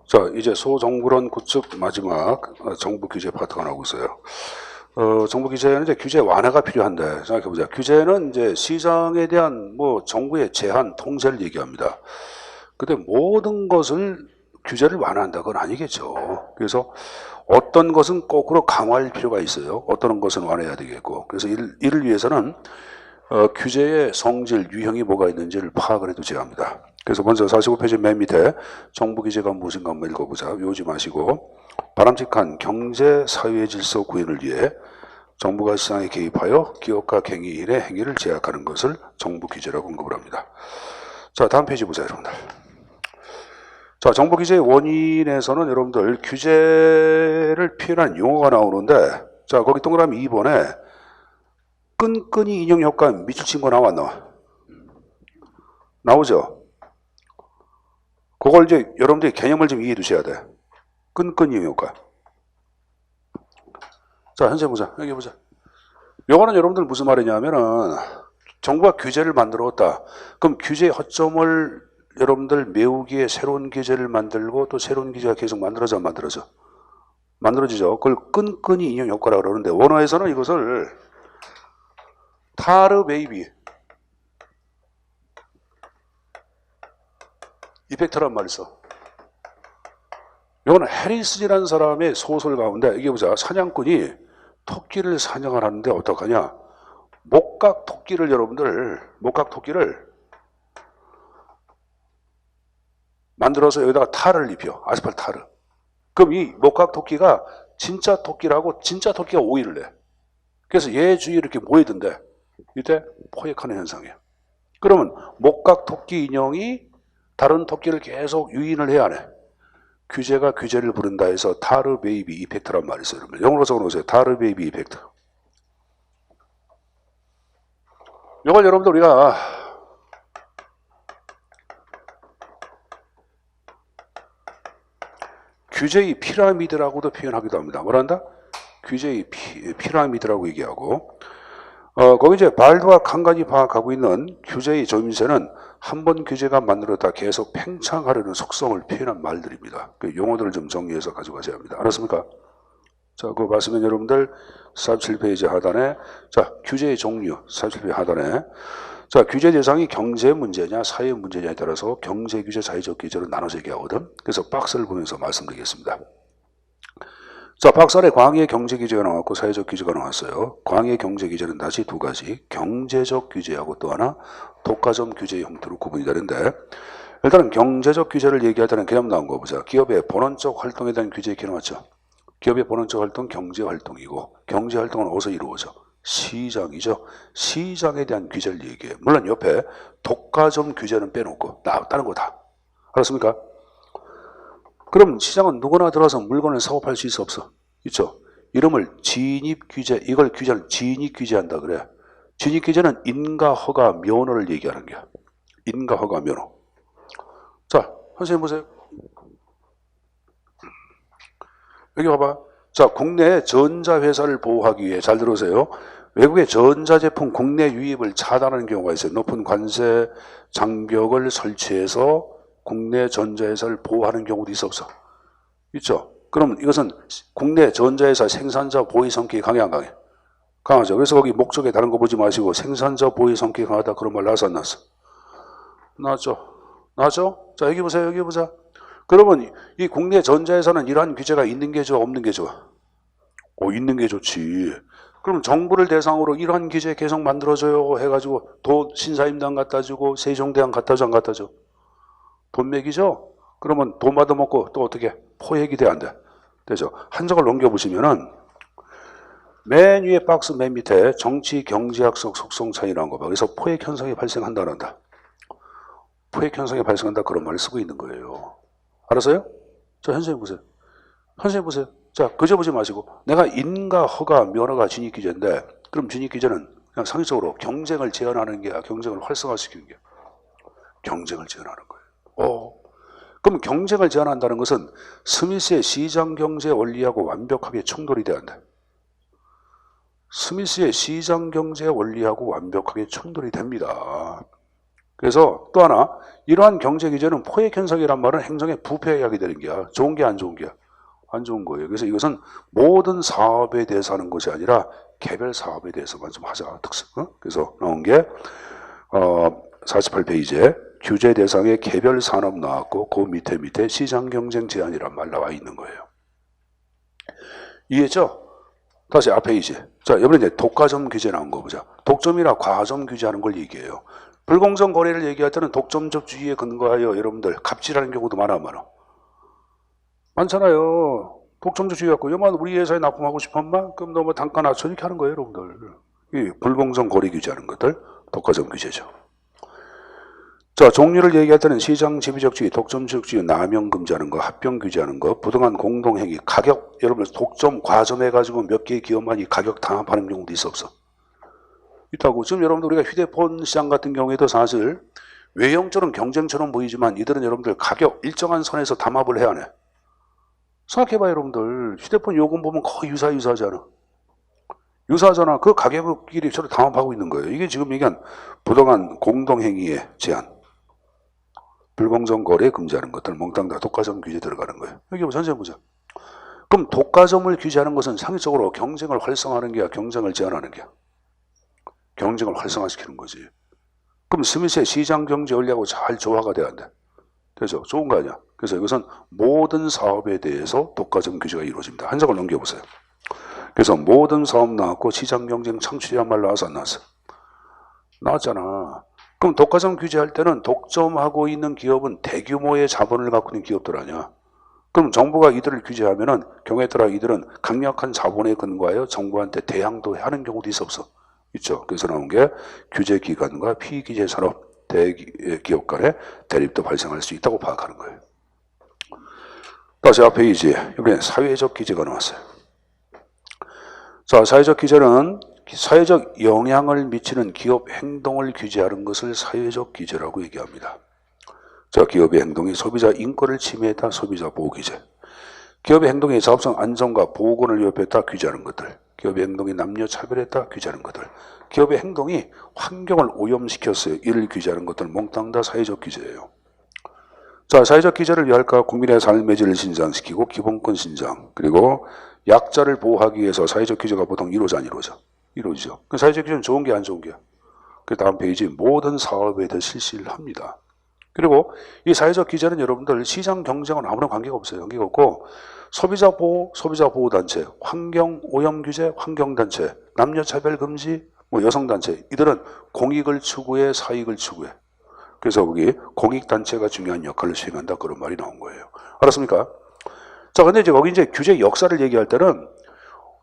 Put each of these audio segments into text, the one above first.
자, 이제 소정부론 구축 마지막 정부 규제 파트가 나오고 있어요. 정부 규제는 이제 규제 완화가 필요한데, 생각해보자. 규제는 이제 시장에 대한 뭐 정부의 제한, 통제를 얘기합니다. 근데 모든 것을 규제를 완화한다, 그건 아니겠죠. 그래서 어떤 것은 거꾸로 강화할 필요가 있어요. 어떤 것은 완화해야 되겠고. 그래서 이를 위해서는 규제의 성질, 유형이 뭐가 있는지를 파악을 해두셔야 합니다. 그래서 먼저 45페이지 맨 밑에 정부 규제가 무엇인가 한번 읽어보자. 외우지 마시고 바람직한 경제 사회 질서 구현을 위해 정부가 시장에 개입하여 기업과 개인의 행위를 제약하는 것을 정부 규제라고 언급을 합니다. 자, 다음 페이지 보자, 여러분들. 자, 정부 규제의 원인에서는 여러분들 규제를 표현한 용어가 나오는데, 자, 거기 동그라미 2번에 끈끈이 인형 효과 밑줄 친 거 나왔나? 나오죠? 그걸 이제 여러분들이 개념을 좀 이해해 두셔야 돼. 끈끈이 인형 효과. 자, 현재 보자. 여기 보자. 요거는 여러분들 무슨 말이냐면은 정부가 규제를 만들었다. 그럼 규제의 허점을 여러분들 메우기에 새로운 규제를 만들고 또 새로운 규제가 계속 만들어져 안 만들어져? 만들어지죠. 그걸 끈끈이 인형 효과라고 그러는데 원어에서는 이것을 타르 베이비 이펙트란 말을 써. 이거는 해리스라는 사람의 소설 가운데 이게 보자. 사냥꾼이 토끼를 사냥을 하는데 어떡하냐? 목각 토끼를 만들어서 여기다가 탈을 입혀. 아스팔트 탈을. 그럼 이 목각 토끼가 진짜 토끼라고 진짜 토끼가 오해를 해. 그래서 얘 주위에 이렇게 모이던데 이때 포획하는 현상이에요. 그러면 목각 토끼 인형이 다른 토끼를 계속 유인을 해야 하네. 규제가 규제를 부른다 해서 타르 베이비 이펙트란 말이 있어요. 여러분. 영어로 적어놓으세요. 타르 베이비 이펙트. 이걸 여러분들 우리가 규제의 피라미드라고도 표현하기도 합니다. 뭐란다? 규제의 피라미드라고 얘기하고 거기 이제 발드와 칸간이 파악하고 있는 규제의 점유세는 한 번 규제가 만들어다 계속 팽창하려는 속성을 표현한 말들입니다. 그 용어들을 좀 정리해서 가져가셔야 합니다. 알았습니까? 자, 그거 봤으면 여러분들 47페이지 하단에 자, 규제의 종류 47페이지 하단에 자, 규제 대상이 경제 문제냐 사회 문제냐에 따라서 경제 규제, 사회적 규제로 나눠서 얘기하거든. 그래서 박스를 보면서 말씀드리겠습니다. 자, 박스 아래 광의 경제 규제가 나왔고 사회적 규제가 나왔어요. 광의 경제 규제는 다시 두 가지, 경제적 규제하고 또 하나 독과점 규제의 형태로 구분이 되는데 일단은 경제적 규제를 얘기할 때는 개념 나온 거 보자. 기업의 본원적 활동에 대한 규제 이렇게 나왔죠. 기업의 본원적 활동 경제활동이고 경제활동은 어디서 이루어져? 시장이죠. 시장에 대한 규제를 얘기해. 물론 옆에 독과점 규제는 빼놓고 다른 거 다. 알았습니까? 그럼 시장은 누구나 들어와서 물건을 사고 팔 수 있어 없어? 있죠. 이름을 진입규제, 이걸 규제를 진입규제한다 그래. 진입규제는 인가, 허가, 면허를 얘기하는 거야. 인가, 허가, 면허. 자, 선생님 보세요. 여기 봐봐. 자, 국내 전자회사를 보호하기 위해 잘 들으세요. 외국의 전자제품 국내 유입을 차단하는 경우가 있어요. 높은 관세 장벽을 설치해서 국내 전자회사를 보호하는 경우도 있어 없어? 있죠. 그럼 이것은 국내 전자회사 생산자 보호 성격이 강해 안 강해? 강하죠. 그래서 거기 목적에 다른 거 보지 마시고 생산자 보호 성격이 강하다 그런 말 나왔어 안 나왔어? 나왔죠. 나왔죠? 자, 여기 보세요. 여기 보자. 그러면 이 국내 전자회사는 이러한 규제가 있는 게 좋아 없는 게 좋아? 있는 게 좋지. 그럼 정부를 대상으로 이러한 규제 계속 만들어줘요 해가지고 돈 신사임당 갖다 주고 세종대왕 갖다 줘 안 갖다 줘? 돈 매기죠? 그러면 돈 받아먹고 또 어떻게? 포획이 돼 안 돼? 되죠? 한 장을 넘겨보시면은 맨 위에 박스 맨 밑에 정치 경제학적 속성 차이라는 거 봐. 그래서 포획 현상이 발생한다란다. 포획 현상이 발생한다 그런 말을 쓰고 있는 거예요. 알았어요? 자, 현수님 보세요. 현수님 보세요. 자, 그저 보지 마시고 내가 인가, 허가, 면허가 진입규제인데 그럼 진입규제는 그냥 상식적으로 경쟁을 제한하는 게 경쟁을 활성화시키는 게 경쟁을 제한하는 거예요. 그럼 경쟁을 제한한다는 것은 스미스의 시장경제 원리하고 완벽하게 충돌이 돼야 한다. 스미스의 시장경제 원리하고 완벽하게 충돌이 됩니다. 그래서 또 하나, 이러한 경제 규제는 포획 현상이란 말은 행정의 부패에 하게 되는 게야. 좋은 게 안 좋은 게야. 안 좋은 거예요. 그래서 이것은 모든 사업에 대해서 하는 것이 아니라 개별 사업에 대해서만 좀 하자. 특성. 그래서 나온 게 48페이지에 규제 대상의 개별 산업 나왔고 그 밑에 시장 경쟁 제한이란 말 나와 있는 거예요. 이해했죠? 다시 앞에 이제. 자, 이번에 이제 독과점 규제 나온 거 보자. 독점이나 과점 규제하는 걸 얘기해요. 불공정 거래를 얘기할 때는 독점적 주의에 근거하여 여러분들 갑질하는 경우도 많아. 많잖아요. 독점적 주의 갖고 여만 우리 회사에 납품하고 싶었나? 그럼 너 뭐 단가 낮춰 이렇게 하는 거예요, 여러분들. 이 불공정 거래 규제하는 것들 독과점 규제죠. 자, 종류를 얘기할 때는 시장 지배적 주의, 독점적 주의, 남용 금지하는 거, 합병 규제하는 거, 부당한 공동행위, 가격, 여러분 독점, 과점해가지고 몇 개의 기업만 이 가격 당합하는 경우도 있어 없어? 있다고. 지금 여러분들 우리가 휴대폰 시장 같은 경우에도 사실 외형적으로는 경쟁처럼 보이지만 이들은 여러분들 가격 일정한 선에서 담합을 해야 하네. 생각해봐요, 여러분들. 휴대폰 요금 보면 거의 유사하잖아. 유사하잖아. 그 가격끼리 서로 담합하고 있는 거예요. 이게 지금 얘기한 부당한 공동행위의 제한. 불공정 거래 금지하는 것들 몽땅 다 독과점 규제 들어가는 거예요. 여기 보자, 선생님 보자. 그럼 독과점을 규제하는 것은 상식적으로 경쟁을 활성화하는 게야, 경쟁을 제한하는 게야? 경쟁을 활성화시키는 거지. 그럼 스미스의 시장 경제 원리하고 잘 조화가 돼야 돼. 되죠? 좋은 거 아니야? 그래서 이것은 모든 사업에 대해서 독과점 규제가 이루어집니다. 한 장을 넘겨보세요. 그래서 모든 사업 나왔고 시장 경쟁 창출이란 말 나와서 안 나왔어? 나왔잖아. 그럼 독과점 규제할 때는 독점하고 있는 기업은 대규모의 자본을 갖고 있는 기업들 아니야. 그럼 정부가 이들을 규제하면은 경우에 따라 이들은 강력한 자본에 근거하여 정부한테 대항도 하는 경우도 있어 없어? 있죠. 그래서 나온 게 규제 기관과 피규제 산업 대기업 간의 대립도 발생할 수 있다고 파악하는 거예요. 다시 앞에 이제 이번에 사회적 기제가 나왔어요. 자, 사회적 기제는 사회적 영향을 미치는 기업 행동을 규제하는 것을 사회적 기제라고 얘기합니다. 자, 기업의 행동이 소비자 인권을 침해했다, 소비자 보호 기제. 기업의 행동이 사업성 안전과 보건을 위협했다, 규제하는 것들. 기업의 행동이 남녀 차별했다, 규제하는 것들. 기업의 행동이 환경을 오염시켰어요. 이를 규제하는 것들 몽땅 다 사회적 규제예요. 자, 사회적 규제를 위할까 국민의 삶의 질을 신장시키고 기본권 신장, 그리고 약자를 보호하기 위해서 사회적 규제가 보통 이루어져 안 이루어져? 이루어지죠. 그 사회적 규제는 좋은 게 안 좋은 게야? 그 다음 페이지 모든 사업에 대해 실시를 합니다. 그리고 이 사회적 규제는 여러분들 시장 경쟁은 아무런 관계가 없어요. 관계가 없고 소비자 보호, 소비자 보호 단체, 환경 오염 규제, 환경 단체, 남녀 차별 금지, 뭐 여성 단체, 이들은 공익을 추구해, 사익을 추구해. 그래서 거기 공익 단체가 중요한 역할을 수행한다, 그런 말이 나온 거예요. 알았습니까? 자, 근데 이제 거기 이제 규제 역사를 얘기할 때는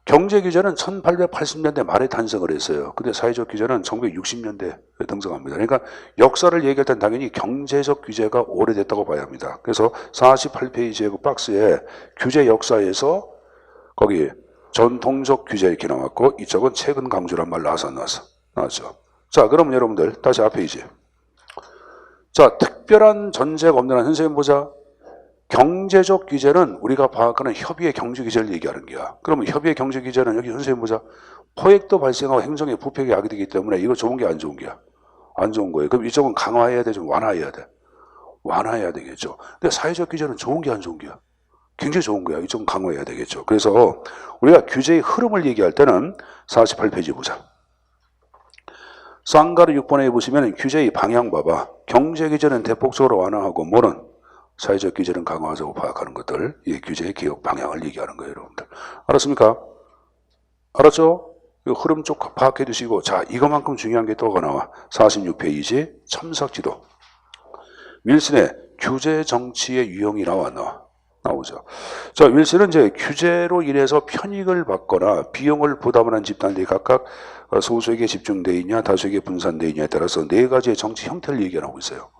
경제 규제는 1880년대 말에 탄생을 했어요. 근데 사회적 규제는 1960년대에 등장합니다. 그러니까 역사를 얘기할 땐 당연히 경제적 규제가 오래됐다고 봐야 합니다. 그래서 48페이지의 그 박스에 규제 역사에서 거기 전통적 규제 이렇게 나왔고 이쪽은 최근 강조란 말 나와서 안 나왔어? 나왔죠. 자, 그러면 여러분들 다시 앞에 이제. 자, 특별한 전제가 없는 한 선생님 보자. 경제적 규제는 우리가 파악하는 협의의 경제 규제를 얘기하는 거야. 그러면 협의의 경제 규제는 여기 선생님 보자. 포획도 발생하고 행정의 부패가 야기되기 때문에 이거 좋은 게 안 좋은 게야? 안 좋은 거예요. 그럼 이쪽은 강화해야 돼, 좀 완화해야 돼? 완화해야 되겠죠. 근데 사회적 규제는 좋은 게 안 좋은 게야? 굉장히 좋은 거야. 이쪽은 강화해야 되겠죠. 그래서 우리가 규제의 흐름을 얘기할 때는 48페이지 보자. 쌍가루 6번에 보시면 규제의 방향 봐봐. 경제 규제는 대폭적으로 완화하고 뭐는 사회적 규제는 강화하자고 파악하는 것들, 이 규제의 기억 방향을 얘기하는 거예요, 여러분들. 알았습니까? 알았죠? 이 흐름 쪽 파악해 두시고, 자, 이거만큼 중요한 게 또가 나와. 46페이지 첨삭지도. 윌슨의 규제 정치의 유형이 나오죠. 자, 윌슨은 이제 규제로 인해서 편익을 받거나 비용을 부담하는 집단들이 각각 소수에게 집중되어 있냐, 다수에게 분산되어 있냐에 따라서 네 가지의 정치 형태를 얘기하고 있어요.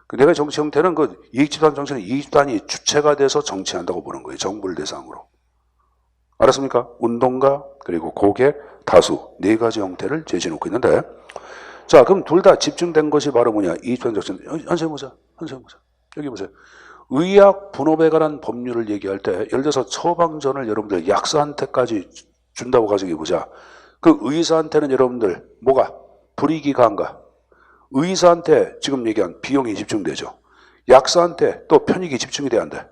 그 내가 정치 형태는 그 이익집단 정치는 이익집단이 주체가 돼서 정치한다고 보는 거예요. 정부를 대상으로. 알았습니까? 운동가, 그리고 고객, 다수 네 가지 형태를 제시해놓고 있는데, 자, 그럼 둘 다 집중된 것이 바로 뭐냐? 이익집단 정치. 선생님 보자. 여기 보세요. 의약 분업에 관한 법률을 얘기할 때 예를 들어서 처방전을 여러분들 약사한테까지 준다고 가정해 보자. 그 의사한테는 여러분들 뭐가 불이익이 가한가? 의사한테 지금 얘기한 비용이 집중되죠. 약사한테 또 편익이 집중이 돼야 안 돼.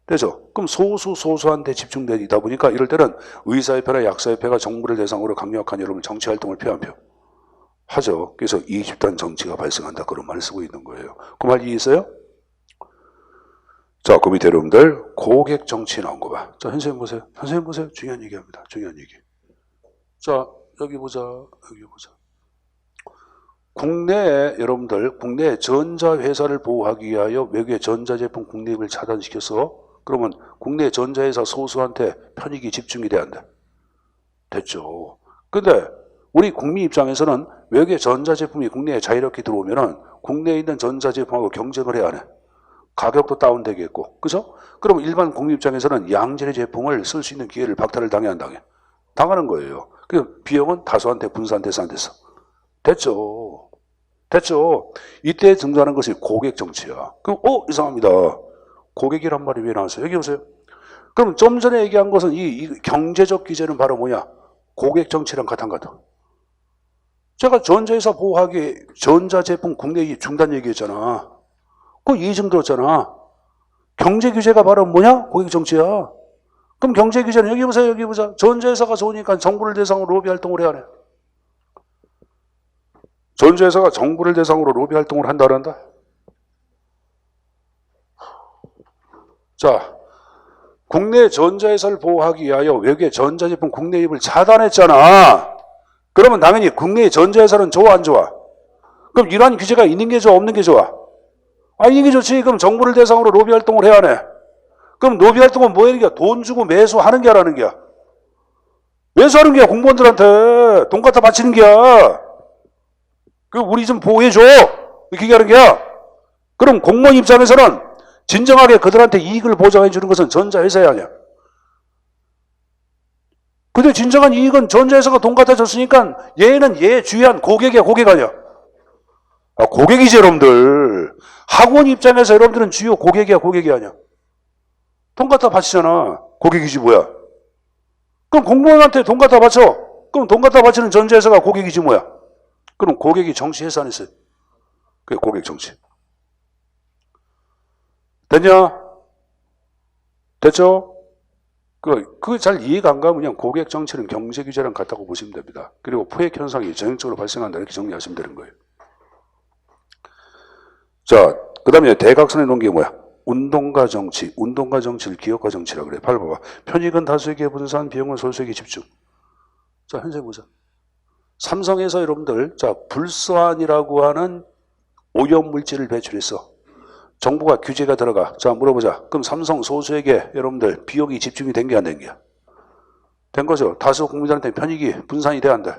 되죠? 그럼 소수한테 집중되다 보니까 이럴 때는 의사협회나 약사협회가 정부를 대상으로 강력한 여러분 정치활동을 표 안 표? 하죠. 그래서 이집단 정치가 발생한다. 그런 말을 쓰고 있는 거예요. 그 말 이해했어요? 자, 그 밑에 여러분들 고객 정치 나온 거 봐. 자, 선생님 보세요. 선생님 보세요. 중요한 얘기합니다. 중요한 얘기. 자, 여기 보자. 여기 보자. 국내에 여러분들 국내 전자회사를 보호하기 위하여 외국의 전자제품 국내입을 차단시켜서 그러면 국내 전자회사 소수한테 편익이 집중이 돼야 안 돼? 됐죠. 근데 우리 국민 입장에서는 외국의 전자제품이 국내에 자유롭게 들어오면은 국내에 있는 전자제품하고 경쟁을 해야 하네. 가격도 다운되겠고, 그죠? 그럼 일반 국민 입장에서는 양질의 제품을 쓸 수 있는 기회를 박탈을 당해 안 당해? 당하는 거예요. 그 비용은 다수한테 분산돼서 안 됐어. 됐죠. 됐죠. 이때 등장하는 것이 고객 정치야. 그럼 이상합니다. 고객이란 말이 왜 나왔어요? 여기 보세요. 그럼 좀 전에 얘기한 것은 이 경제적 규제는 바로 뭐냐? 고객 정치랑 같은 거다. 제가 전자회사 보호하기 전자제품 국내 이입 중단 얘기했잖아. 그 이의증 들었잖아. 경제 규제가 바로 뭐냐? 고객 정치야. 그럼 경제 규제는 여기 보세요. 여기 보자. 전자회사가 좋으니까 정부를 대상으로 로비 활동을 해야 해. 전자회사가 정부를 대상으로 로비 활동을 한다 안 한다? 자, 국내 전자회사를 보호하기 위하여 외국의 전자제품 국내입을 차단했잖아. 그러면 당연히 국내의 전자회사는 좋아 안 좋아? 그럼 이러한 규제가 있는 게 좋아 없는 게 좋아? 있는 게 좋지. 그럼 정부를 대상으로 로비 활동을 해야 하네. 그럼 로비 활동은 뭐 하는 게야? 돈 주고 매수하는 게 하라는 게야. 매수하는 게야. 공무원들한테 돈 갖다 바치는 게야. 그 우리 좀 보호해줘. 이렇게 얘기하는 게야. 그럼 공무원 입장에서는 진정하게 그들한테 이익을 보장해 주는 것은 전자회사야 아니야. 근데 진정한 이익은 전자회사가 돈 갖다 줬으니까 얘는 얘 주의한 고객이야. 고객 아니야. 고객이지 여러분들. 학원 입장에서 여러분들은 주요 고객이야. 고객이 아니야. 돈 갖다 바치잖아. 고객이지 뭐야. 그럼 공무원한테 돈 갖다 바쳐. 그럼 돈 갖다 바치는 전자회사가 고객이지 뭐야. 그럼 고객이 정치 해산했어요. 그게 고객 정치. 됐냐? 됐죠? 그거 잘 이해가 안 가면 그냥 고객 정치는 경제 규제랑 같다고 보시면 됩니다. 그리고 포획 현상이 전형적으로 발생한다 이렇게 정리하시면 되는 거예요. 자, 그 다음에 대각선에 놓은 게 뭐야? 운동가 정치. 운동가 정치를 기업가 정치라고 그래. 봐봐. 편익은 다수에게 분산, 비용은 소수에게 집중. 자, 현재 보자. 삼성에서 여러분들, 자, 불소안이라고 하는 오염물질을 배출했어. 정부가 규제가 들어가. 자, 물어보자. 그럼 삼성 소수에게 여러분들 비용이 집중이 된 게 안 된 게야? 된 거죠. 다수 국민들한테 편익이 분산이 돼야 안 돼?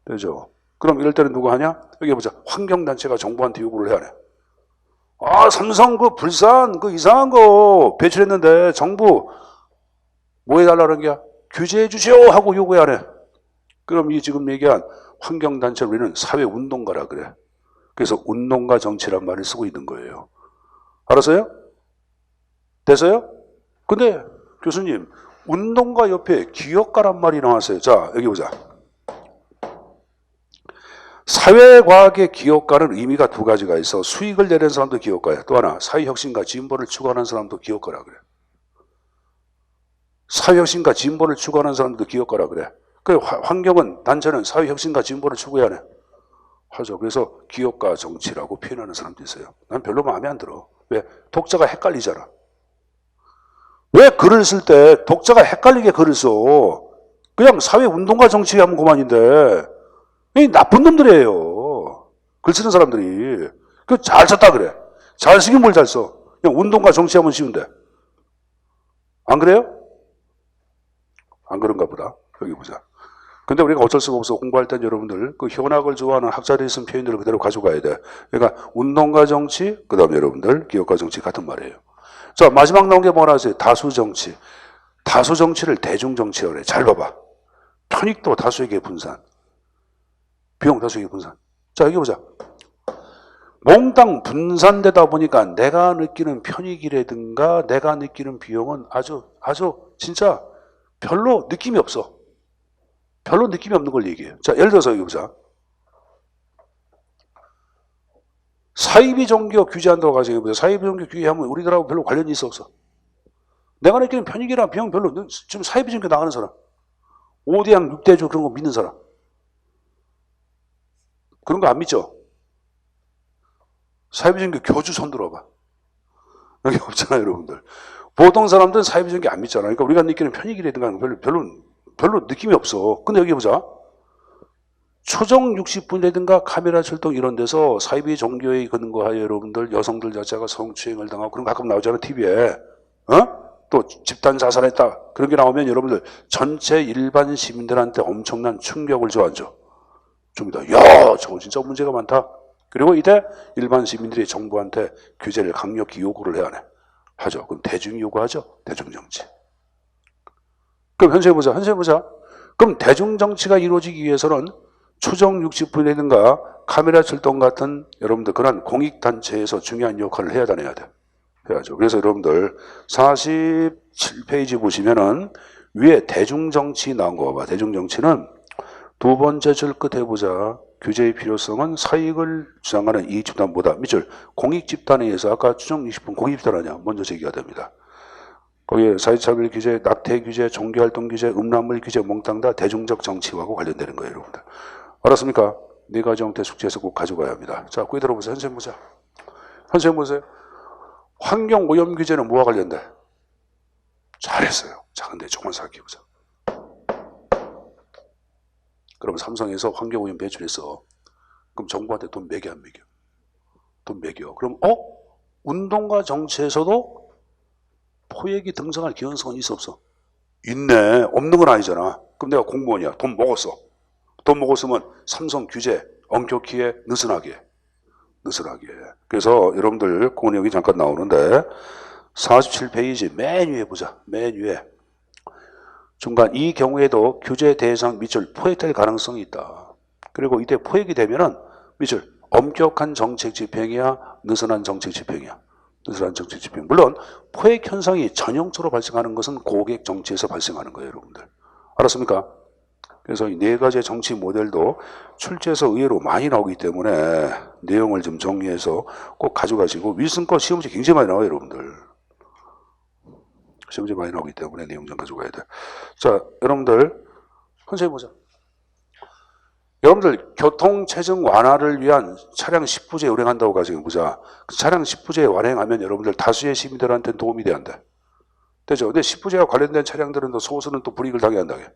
되죠. 그럼 이럴 때는 누가 하냐? 여기 보자. 환경단체가 정부한테 요구를 해야 해. 삼성 그 불산 그 이상한 거 배출했는데 정부 뭐 해달라는 게야? 규제해 주시오 하고 요구해야 해. 그럼 이 지금 얘기한 환경단체를 우리는 사회운동가라 그래. 그래서 운동가 정치란 말을 쓰고 있는 거예요. 알았어요? 됐어요? 근데 교수님 운동가 옆에 기업가란 말이 나왔어요. 자, 여기 보자. 사회과학의 기업가는 의미가 두 가지가 있어. 수익을 내는 사람도 기업가야. 또 하나 사회혁신과 진보를 추구하는 사람도 기업가라 그래. 사회혁신과 진보를 추구하는 사람도 기업가라 그래. 그 환경은 단체는 사회혁신과 진보를 추구해야 해. 하죠. 그래서 기업가 정치라고 표현하는 사람도 있어요. 난 별로 마음에 안 들어. 왜? 독자가 헷갈리잖아. 왜 글을 쓸 때 독자가 헷갈리게 글을 써? 그냥 사회운동가 정치 하면 그만인데 이 나쁜 놈들이에요. 글 쓰는 사람들이. 잘 썼다 그래. 잘 쓰긴 뭘 잘 써. 그냥 운동가 정치하면 쉬운데. 안 그래요? 안 그런가 보다. 여기 보자. 근데 우리가 어쩔 수가 없어. 공부할 땐 여러분들 그 현학을 좋아하는 학자들이 쓴 표현들을 그대로 가져가야 돼. 그러니까 운동가 정치, 그 다음에 여러분들 기업가 정치 같은 말이에요. 자, 마지막 나온 게 뭐라 하세요? 다수 정치. 다수 정치를 대중 정치라고 그래. 잘 봐봐. 편익도 다수에게 분산. 비용 다수에게 분산. 자, 여기 보자. 몽땅 분산되다 보니까 내가 느끼는 편익이라든가 내가 느끼는 비용은 아주 진짜 별로 느낌이 없어. 별로 느낌이 없는 걸 얘기해요. 자, 예를 들어서 여기 보자. 사이비 종교 규제한다고 가정해보세요. 사이비 종교 규제하면 우리들하고 별로 관련이 있어 없어? 내가 느끼는 편익이랑 비용 별로. 지금 사이비 종교 나가는 사람, 5대양 6대주 그런 거 믿는 사람, 그런 거 안 믿죠? 사이비 종교 교주 손 들어봐. 여기 없잖아요, 여러분들. 보통 사람들은 사이비 종교 안 믿잖아요. 그러니까 우리가 느끼는 편익이라든가 별로 느낌이 없어. 근데 여기 보자. 초정 60분이라든가 카메라 출동 이런 데서 사이비 종교에 근거하여 여러분들 여성들 자체가 성추행을 당하고 그런 거 가끔 나오잖아요, TV에. 또 집단 자살했다. 그런 게 나오면 여러분들 전체 일반 시민들한테 엄청난 충격을 줘안죠. 줍니다. 야, 저거 진짜 문제가 많다. 그리고 이때 일반 시민들이 정부한테 규제를 강력히 요구를 해야 하네. 하죠. 그럼 대중이 요구하죠. 대중정치. 그럼 현재 보자. 그럼 대중정치가 이루어지기 위해서는 추정 60분이라든가 카메라 출동 같은 여러분들 그런 공익단체에서 중요한 역할을 해야 되나 해야 돼. 해야죠. 그래서 여러분들 47페이지 보시면은 위에 대중정치 나온 거 봐봐. 대중정치는 두 번째 줄 끝에 보자. 규제의 필요성은 사익을 주장하는 이익집단보다 밑줄 공익집단에 의해서 아까 추정 20분 공익집단 아니야. 먼저 제기가 됩니다. 거기에 사회차별 규제, 낙태 규제, 종교활동 규제, 음란물 규제 몽땅 다 대중적 정치하고 관련되는 거예요, 여러분들. 알았습니까? 네 가지 형태 숙제에서 꼭 가져가야 합니다. 자, 거기 들어보세요. 현생 보자. 현생 보세요. 환경 오염 규제는 뭐와 관련돼? 잘했어요. 자, 근데 조금만 생각해보자. 그럼 삼성에서 환경 오염 배출했어. 그럼 정부한테 돈 매겨 안 매겨? 돈 매겨. 그럼 운동과 정치에서도 포획이 등장할 기원성은 있어 없어? 있네. 없는 건 아니잖아. 그럼 내가 공무원이야. 돈 먹었어. 돈 먹었으면 삼성 규제 엄격히 해, 느슨하게 해. 느슨하게 해. 그래서 여러분들 공원이 잠깐 나오는데 47페이지 맨 위에 보자. 맨 위에 중간 이 경우에도 규제 대상 밑줄 포획될 가능성이 있다. 그리고 이때 포획이 되면은 밑줄 엄격한 정책 집행이야, 느슨한 정책 집행이야. 느슨한 정책 집행. 물론 포획 현상이 전형적으로 발생하는 것은 고객 정치에서 발생하는 거예요, 여러분들. 알았습니까? 그래서 이 네 가지의 정치 모델도 출제에서 의외로 많이 나오기 때문에 내용을 좀 정리해서 꼭 가져가시고 윌슨 거 시험지 굉장히 많이 나와요, 여러분들. 시험지 많이 나오기 때문에 내용 좀 가져가야 돼. 자, 여러분들 선생님 보자. 여러분들 교통체증 완화를 위한 차량 10부제 운행한다고 가정해보자. 그 차량 10부제 완행하면 여러분들 다수의 시민들한테는 도움이 돼야 안 돼? 되죠? 근데 10부제와 관련된 차량들은 또 소수는 또 불이익을 당해야 한다게.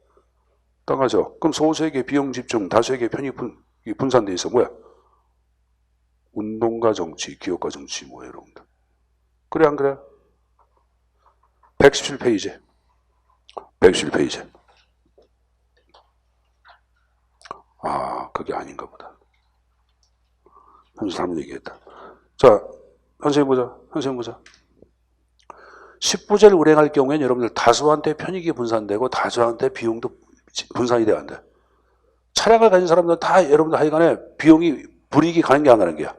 당하죠. 그럼 소수에게 비용 집중, 다수에게 편익 분산돼 있어. 뭐야? 운동과 정치, 기업과 정치 뭐예요, 여러분들? 그래 안 그래? 117페이지. 117페이지. 아, 그게 아닌가 보다. 현재 잘못 얘기했다. 자, 선생님 보자. 선생님 보자. 10부제를 운행할 경우에는 여러분들 다수한테 편익이 분산되고 다수한테 비용도 분산이 돼야 안 돼. 차량을 가진 사람들은 다 여러분들 하여간에 비용이 불이익이 가는 게 안 가는 게야.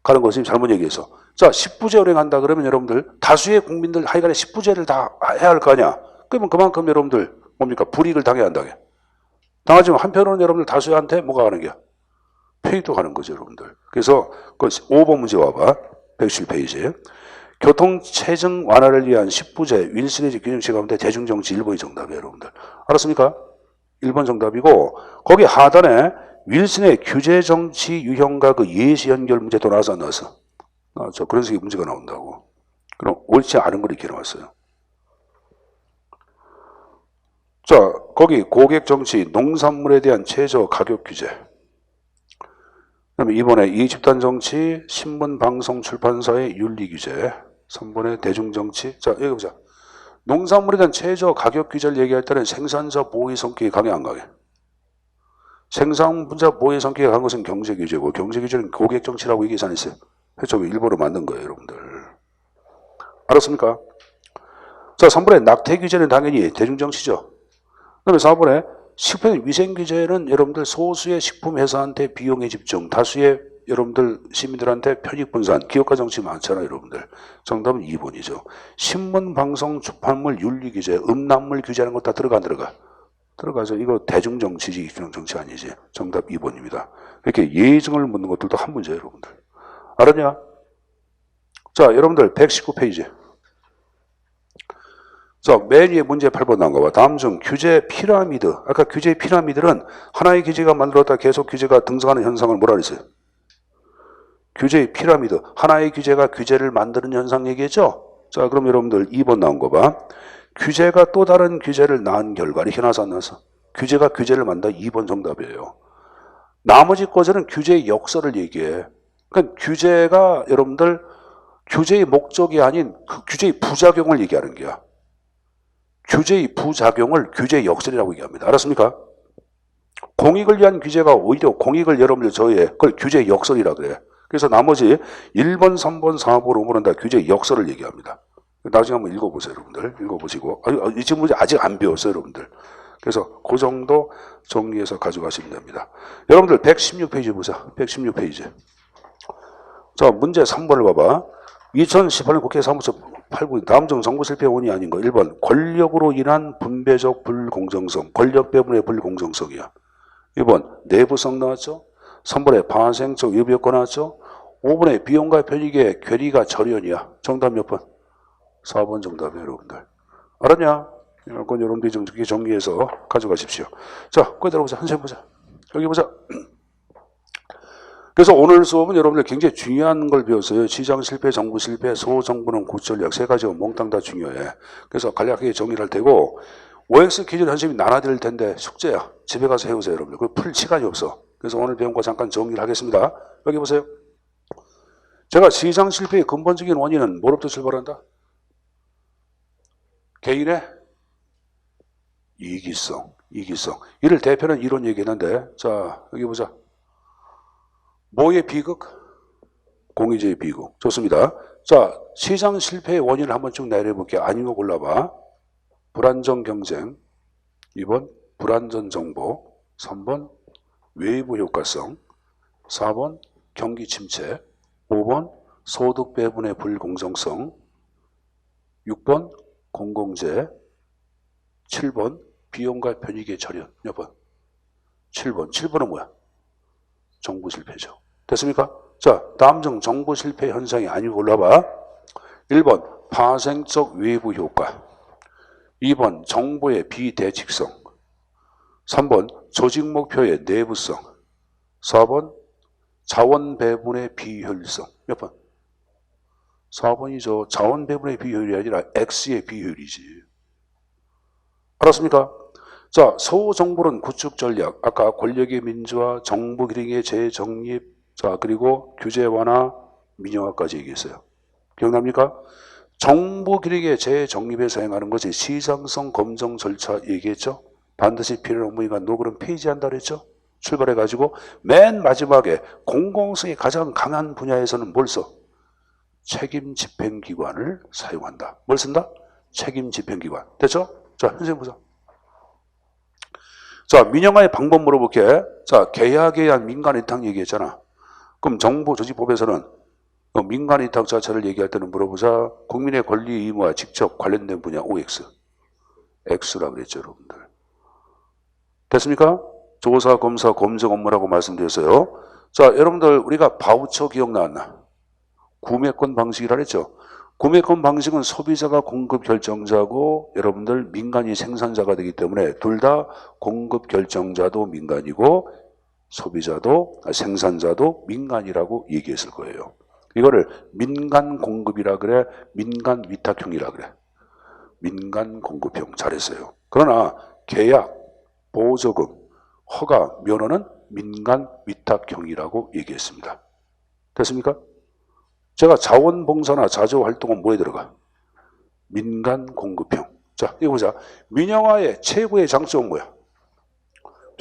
가는 것이 잘못 얘기해서. 자, 10부제 운행한다 그러면 여러분들 다수의 국민들 하여간에 10부제를 다 해야 할 거 아니야. 그러면 그만큼 여러분들 뭡니까? 불이익을 당해야 한다게. 당하지만 한편으로는 여러분들 다수한테 뭐가 가는 게야? 페이도 가는 거죠, 여러분들. 그래서 그 5번 문제 와봐. 117페이지. 교통체증 완화를 위한 10부제 윌슨의 균형치 가운데 대중정치 1번이 정답이에요, 여러분들. 알았습니까? 1번 정답이고 거기 하단에 윌슨의 규제정치 유형과 그 예시 연결 문제도 나와서 안 나왔어? 나왔죠. 그런 식의 문제가 나온다고. 그럼 옳지 않은 걸 이렇게 나왔어요. 자, 거기 고객정치, 농산물에 대한 최저 가격 규제. 그다음에 이번에 이집단정치, 신문, 방송, 출판사의 윤리 규제. 3번에 대중정치. 자, 여기 보자. 농산물에 대한 최저 가격 규제를 얘기할 때는 생산자 보호의 성격이 강해 안 강해? 생산자 보호의 성격이 강한 것은 경제규제고 경제규제는 고객정치라고 얘기하지 않았어요? 해초 일부러 만든 거예요, 여러분들. 알았습니까? 자, 3번에 낙태규제는 당연히 대중정치죠. 그 다음에 4번에 식품 위생규제는 여러분들 소수의 식품 회사한테 비용에 집중, 다수의 여러분들 시민들한테 편익 분산, 기업가 정치 많잖아요, 여러분들. 정답은 2번이죠. 신문, 방송,出版물 윤리 규제, 음란물 규제하는 거 다 들어가 안 들어가? 들어가죠. 이거 대중정치지, 정치 아니지. 정답 2번입니다. 이렇게 예증을 묻는 것들도 한 문제예요, 여러분들. 알았냐? 자, 여러분들 119페이지. 자, 맨 위에 문제 8번 나온 거 봐. 다음 중 규제 피라미드. 아까 규제 피라미드는 하나의 규제가 만들었다 계속 규제가 등장하는 현상을 뭐라 그랬어요? 규제의 피라미드. 하나의 규제가 규제를 만드는 현상 얘기했죠? 자, 그럼 여러분들 2번 나온 거 봐. 규제가 또 다른 규제를 낳은 결과. 이렇게 나서 안 나서? 규제가 규제를 만든다. 2번 정답이에요. 나머지 것들은 규제의 역설을 얘기해. 그러니까 규제가 여러분들 규제의 목적이 아닌 그 규제의 부작용을 얘기하는 거야. 규제의 부작용을 규제의 역설이라고 얘기합니다. 알았습니까? 공익을 위한 규제가 오히려 공익을 여러분들 저해 그걸 규제의 역설이라 그래. 그래서 나머지 1번, 3번, 4번, 5번은 다 규제의 역설을 얘기합니다. 나중에 한번 읽어보세요, 여러분들. 읽어보시고. 이 지금 문제 아직 안 배웠어요, 여러분들. 그래서 그 정도 정리해서 가져가시면 됩니다. 여러분들 116페이지 보자. 116페이지. 자, 문제 3번을 봐봐. 2018년 국회 사무처 8구 다음 중 정부 실패 원인이 아닌 거. 1번 권력으로 인한 분배적 불공정성. 권력 배분의 불공정성이야. 2번 내부성 나왔죠. 3번에 파생적 위협효과 나왔죠. 5번에 비용과 편익의 괴리가 절연이야. 정답 몇 번? 4번 정답이에요, 여러분들. 알았냐? 이건 여러분들이 좀 이렇게 정리해서 가져가십시오. 자, 그대로 보자. 한번 보자. 여기 보자. 그래서 오늘 수업은 여러분들 굉장히 중요한 걸 배웠어요. 시장 실패, 정부 실패, 소정부는 고전략 세 가지가 몽땅 다 중요해. 그래서 간략하게 정리를 할 테고 OX 기준 현실이 나눠드릴 텐데 숙제야. 집에 가서 해오세요, 여러분들. 그걸 풀 시간이 없어. 그래서 오늘 배운 거 잠깐 정리를 하겠습니다. 여기 보세요. 제가 시장 실패의 근본적인 원인은 뭐로부터 출발한다? 개인의 이기성. 이를 대표는 이론 얘기했는데, 자, 여기 보자. 뭐의 비극? 공의제의 비극. 좋습니다. 자, 시장 실패의 원인을 한번 쭉 내려볼게요. 아닌 거 골라봐. 불안정 경쟁. 2번 불안전 정보. 3번 외부 효과성. 4번 경기 침체. 5번 소득 배분의 불공정성. 6번 공공재. 7번 비용과 편익의 절연. 몇 번? 7번. 7번은 뭐야? 정부 실패죠. 됐습니까? 자, 다음 중 정부 실패 현상이 아니고 골라봐. 1번 파생적 외부 효과. 2번 정보의 비대칭성. 3번 조직 목표의 내부성. 4번 자원 배분의 비효율성. 몇 번? 4번이죠. 자원 배분의 비효율이 아니라 X의 비효율이지. 알았습니까? 자, 소정부는 구축 전략. 아까 권력의 민주화, 정부 기능의 재정립, 자, 그리고 규제 완화, 민영화까지 얘기했어요. 기억납니까? 정부 기능의 재정립에서 행하는 것이 시장성 검증 절차 얘기했죠? 반드시 필요한 업무니까 노그럼 폐지한다 그랬죠? 출발해가지고 맨 마지막에 공공성이 가장 강한 분야에서는 뭘 써? 책임 집행기관을 사용한다. 뭘 쓴다? 책임 집행기관. 됐죠? 자, 선생님 보자. 자, 민영화의 방법 물어볼게. 자, 계약에 의한 민간위탁 얘기했잖아. 그럼 정보조직법에서는 민간위탁 자체를 얘기할 때는 물어보자. 국민의 권리 의무와 직접 관련된 분야 OX. X라 그랬죠, 여러분들. 됐습니까? 조사, 검사, 검증 업무라고 말씀드렸어요. 자, 여러분들 우리가 바우처 기억나왔나? 구매권 방식이라 그랬죠. 구매권 방식은 소비자가 공급 결정자고 여러분들 민간이 생산자가 되기 때문에 둘 다 공급 결정자도 민간이고 소비자도 생산자도 민간이라고 얘기했을 거예요. 이거를 민간 공급이라 그래, 민간 위탁형이라 그래. 민간 공급형. 잘했어요. 그러나 계약, 보조금, 허가, 면허는 민간 위탁형이라고 얘기했습니다. 됐습니까? 제가 자원봉사나 자조활동은 뭐에 들어가? 민간 공급형. 자, 이거 보자. 민영화의 최고의 장점은 뭐야?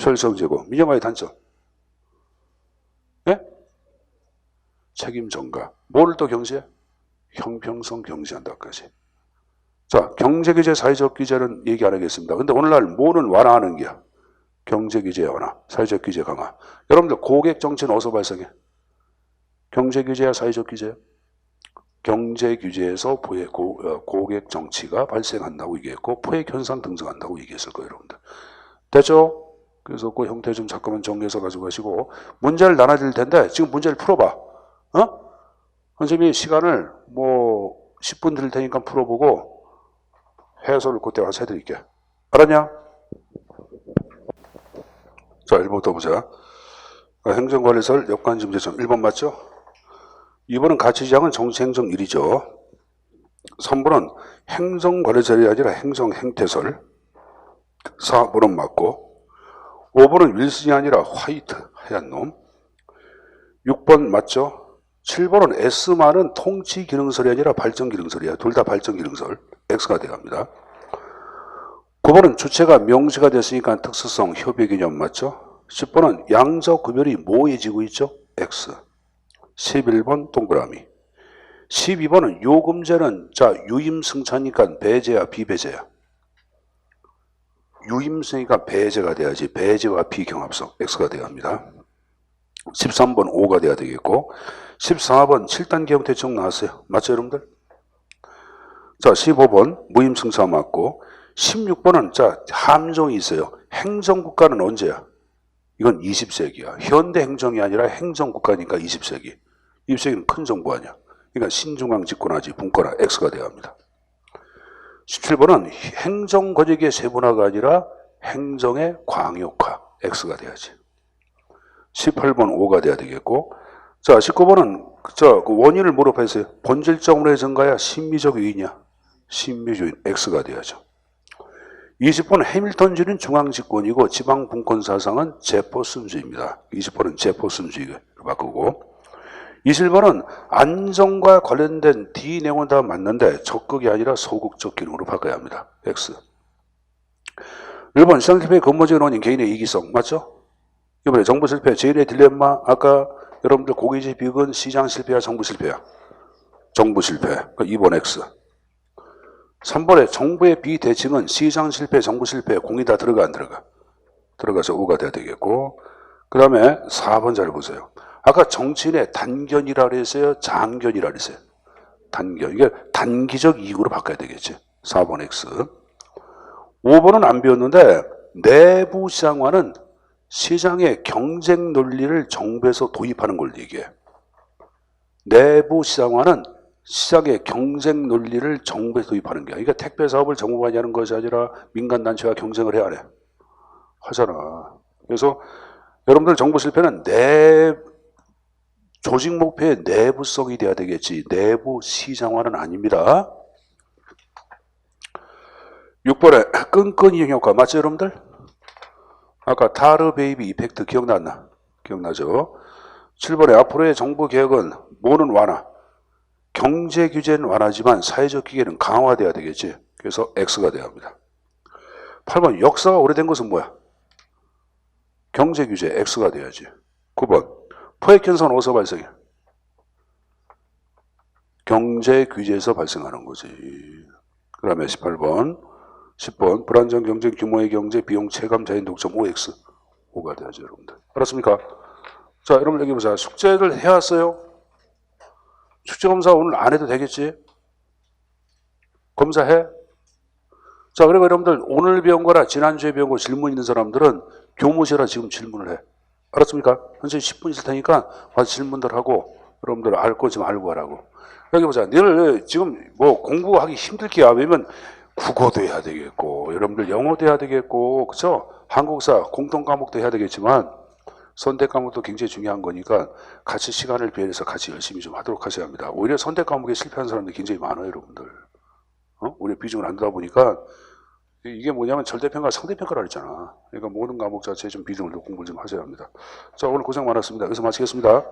효율성 제고. 민영화의 단점. 네? 책임 전가. 뭐를 또 경시해? 형평성 경시한다까지. 자, 경제규제, 사회적 규제는 얘기 안 하겠습니다. 근데 오늘날 뭐는 완화하는 게야? 경제규제 완화, 사회적 규제 강화. 여러분들 고객 정치는 어디서 발생해? 경제규제야, 사회적 규제? 경제규제에서 고객 정치가 발생한다고 얘기했고 포획 현상 등장한다고 얘기했을 거예요, 여러분들. 됐죠? 그래서 그 형태 좀 잠깐만 정리해서 가지고 가시고 문제를 나눠드릴 텐데 지금 문제를 풀어봐. 어? 선생님이 시간을 뭐 10분 드릴 테니까 풀어보고 해설을 그때 와서 해드릴게. 알았냐? 자, 1번부터 보자. 행정관리설 역관지문제점 1번 맞죠? 2번은 가치지향은 정치행정 1이죠. 3번은 행정관리설이 아니라 행정행태설. 4번은 맞고 5번은 윌슨이 아니라 화이트, 하얀 놈. 6번 맞죠? 7번은 S만은 통치기능설이 아니라 발전기능설이야. 둘 다 발전기능설. X가 돼갑니다. 9번은 주체가 명시가 됐으니까 특수성, 협의개념 맞죠? 10번은 양적 구별이 모호해지고 있죠? X. 11번 동그라미. 12번은 요금제는 자 유임승차니까 배제야 비배제야? 유임승이니까 배제가 돼야지. 배제와 비경합성 X가 돼야 합니다. 13번 5가 돼야 되겠고 14번 7단계 형태적 나왔어요. 맞죠 여러분들? 자 15번 무임승차 맞고 16번은 자 함정이 있어요. 행정국가는 언제야? 이건 20세기야. 현대 행정이 아니라 행정국가니까 20세기. 20세기는 큰 정부 아니야. 그러니까 신중앙 집권하지 분권화 X가 돼야 합니다. 17번은 행정권역의 세분화가 아니라 행정의 광역화 X가 돼야지. 18번 5가 돼야 되겠고 자 19번은 그 원인을 뭐로 했어요? 본질적으로의 증가야 심미적 요인이야? 심미적 요인 X가 돼야죠. 20번은 해밀턴주의는 중앙집권이고 지방분권사상은 제퍼슨주의입니다. 20번은 제퍼슨주의로 바꾸고 21번은 안정과 관련된 D 내용은 다 맞는데 적극이 아니라 소극적 기능으로 바꿔야 합니다. X. 1번 시장 실패의 근본적인 원인 개인의 이기성 맞죠? 이번에 정부 실패 제일의 딜레마 아까 여러분들 고기지 비극은 시장 실패야 정부 실패야? 정부 실패. 그러니까 2번 X. 3번에 정부의 비대칭은 시장 실패, 정부 실패, 공이 다 들어가 안 들어가? 들어가서 O가 돼야 되겠고 그 다음에 4번 잘 보세요. 아까 정치인의 단견이라 그랬어요? 장견이라 그랬어요? 단견. 이게 단기적 이익으로 바꿔야 되겠지. 4번 X. 5번은 안 배웠는데 내부 시장화는 시장의 경쟁 논리를 정부에서 도입하는 걸 얘기해. 내부 시장화는 시장의 경쟁 논리를 정부에서 도입하는 거야. 그러니까 택배 사업을 정부가 하는 것이 아니라 민간단체가 경쟁을 해야 해. 하잖아. 그래서 여러분들 정부 실패는 조직 목표의 내부성이 돼야 되겠지. 내부 시장화는 아닙니다. 6번에 끈끈이 영역화 맞죠 여러분들? 아까 타르 베이비 이펙트 기억났나? 기억나죠? 7번에 앞으로의 정부 개혁은 뭐는 완화? 경제 규제는 완화지만 사회적 기계는 강화돼야 되겠지. 그래서 X가 돼야 합니다. 8번 역사가 오래된 것은 뭐야? 경제 규제 X가 돼야지. 9번 포획 현상은 어디서 발생해? 경제 규제에서 발생하는 거지. 그 다음에 18번 10번 불안정 경쟁 규모의 경제 비용 체감 자연 독점 OX 5가 돼야죠 여러분들. 알았습니까? 자 여러분 여기 보자. 숙제를 해왔어요? 숙제검사 오늘 안 해도 되겠지? 검사해? 자 그리고 여러분들 오늘 배운 거나 지난주에 배운 거 질문 있는 사람들은 교무실에 지금 질문을 해. 알았습니까? 선생님 10분 있을 테니까 와서 질문들 하고 여러분들 알 거 좀 알고 하라고. 여기 보자. 너를 지금 뭐 공부하기 힘들게야. 왜냐면 국어도 해야 되겠고 여러분들 영어도 해야 되겠고 그쵸? 한국사 공통 과목도 해야 되겠지만 선택 과목도 굉장히 중요한 거니까 같이 시간을 비해서 같이 열심히 좀 하도록 하셔야 합니다. 오히려 선택 과목에 실패한 사람들이 굉장히 많아요 여러분들. 우리 비중을 안 두다 보니까 이게 뭐냐면 절대평가 상대평가라 했잖아. 그러니까 모든 과목 자체에 좀 비중을 두고 공부를 좀 하셔야 합니다. 자 오늘 고생 많았습니다. 여기서 마치겠습니다.